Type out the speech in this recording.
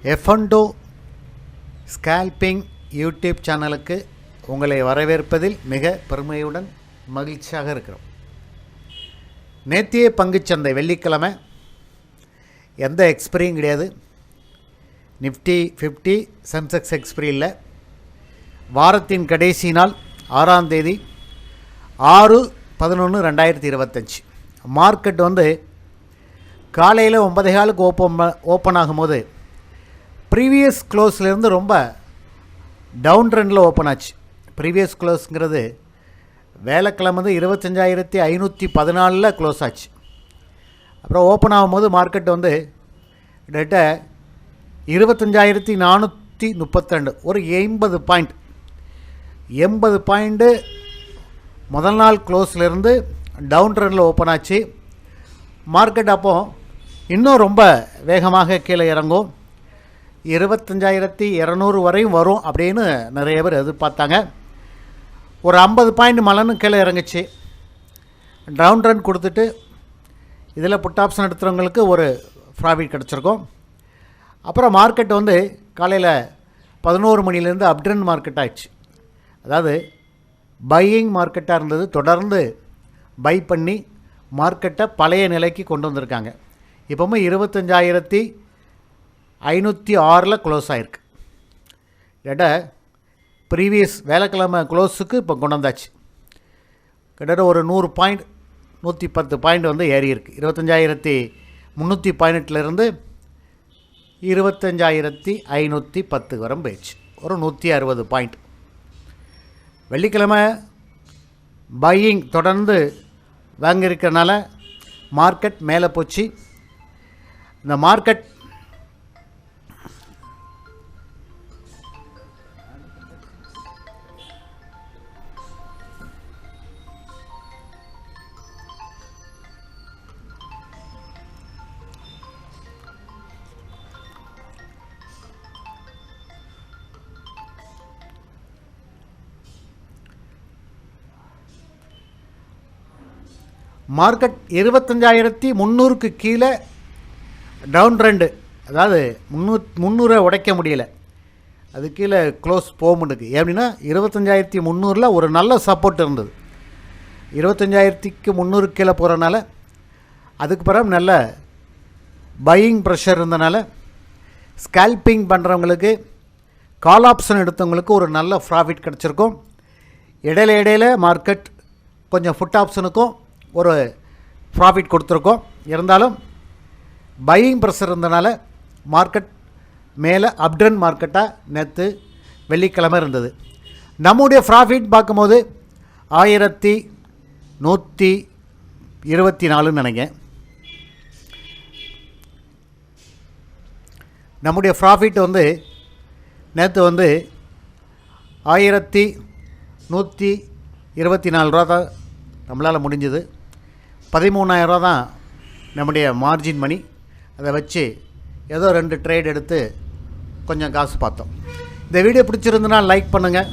F&O scalping YouTube சேனலுக்கு உங்களை வரவேற்பதில் மிக பெருமையுடன் மகிழ்ச்சியாக இருக்கிறோம். நேத்திய பங்குச்சந்தை வெள்ளிக்கிழமை எந்த எக்ஸ்பிரியும் கிடையாது. நிஃப்டி 50 சென்செக்ஸ் எக்ஸ்பிரி இல்லை. வாரத்தின் கடைசி நாள் 6ஆம் தேதி 6/11/2025. மார்க்கெட் காலையில் 9:15 ஓப்பன் ஆகும்போது ப்ரீவியஸ் க்ளோஸ்லேருந்து ரொம்ப டவுன் ட்ரெண்டில் ஓப்பன் ஆச்சு. ப்ரீவியஸ் க்ளோஸுங்கிறது வேலைக்கிழமை 25,514 க்ளோஸ் ஆச்சு. அப்புறம் ஓப்பன் ஆகும்போது மார்க்கெட் கிட்டத்தட்ட 25,432, ஒரு 80 பாயிண்ட்டு முதல் நாள் க்ளோஸ்லேருந்து டவுன் ட்ரெண்டில் ஓப்பன் ஆச்சு. மார்க்கெட் அப்போது இன்னும் ரொம்ப வேகமாக கீழே இறங்கும், 25,200 வரையும் வரும் அப்படின்னு நிறைய பேர் எதிர்பார்த்தாங்க. ஒரு 50 பாயிண்ட் மலன்னு கீழே இறங்குச்சு. டவுன் ட்ரெண்ட் கொடுத்துட்டு இதில் புட் ஆப்ஷன் எடுத்துகிறவங்களுக்கு ஒரு ப்ராஃபிட் கிடச்சிருக்கும். அப்புறம் மார்க்கெட் காலையில் 11 மணிலேருந்து அப்ட்ரெண்ட் மார்க்கெட் ஆகிடுச்சு. அதாவது பையிங் மார்க்கெட்டாக இருந்தது. தொடர்ந்து பை பண்ணி மார்க்கெட்டை பழைய நிலைக்கு கொண்டு வந்திருக்காங்க. இப்போவுமே 25,506 க்ளோஸ் ஆகிருக்கு. கிட்ட ப்ரீவியஸ் வேலைக்கிழமை க்ளோஸுக்கு இப்போ கொண்டு வந்தாச்சு. கிட்டத்தட்ட ஒரு 100 பாயிண்ட் 110 பாயிண்ட் ஏறி இருக்குது. 25,318லேருந்து 25,510 வரை போயிடுச்சு. ஒரு 160 பாயிண்ட். வெள்ளிக்கிழமை பையிங் தொடர்ந்து வாங்கியிருக்கிறனால மார்க்கெட் மேலே போச்சு. இந்த மார்க்கெட் மார்க்கெட் 25,300க்கு கீழே டவுன் ட்ரெண்டு, அதாவது 300 உடைக்க முடியலை, அது கீழே க்ளோஸ் போக முடியுது. எப்படின்னா 25,300 ஒரு நல்ல சப்போர்ட் இருந்தது. 25,300 கீழே போகிறனால அதுக்கு பிறகு நல்ல பையிங் ப்ரெஷர் இருந்தனால ஸ்கேல்பிங் பண்ணுறவங்களுக்கு, கால் ஆப்ஷன் எடுத்தவங்களுக்கு ஒரு நல்ல ப்ராஃபிட் கிடச்சிருக்கும். இடையில மார்க்கெட் கொஞ்சம் ஃபுட் ஆப்ஷனுக்கும் ஒரு ப்ராஃபிட் கொடுத்துருக்கோம். இருந்தாலும் பையிங் ப்ரெஷர் இருந்தனால மார்க்கெட் மேலே அப்ட்ரெண்ட் மார்க்கெட்டாக நேற்று வெள்ளிக்கிழமை இருந்தது. நம்முடைய ப்ராஃபிட் பார்க்கும்போது 1,124 நினைக்கிறேன். நம்முடைய ப்ராஃபிட் நேற்று 1,124 ரூபா தான் நம்மளால் முடிஞ்சது. 13,000 ரூபா தான் நம்முடைய மார்ஜின் மணி. அதை வச்சு ஏதோ 2 ட்ரேட் எடுத்து கொஞ்சம் காசு பார்த்தோம். இந்த வீடியோ பிடிச்சிருந்துன்னா லைக் பண்ணுங்கள்.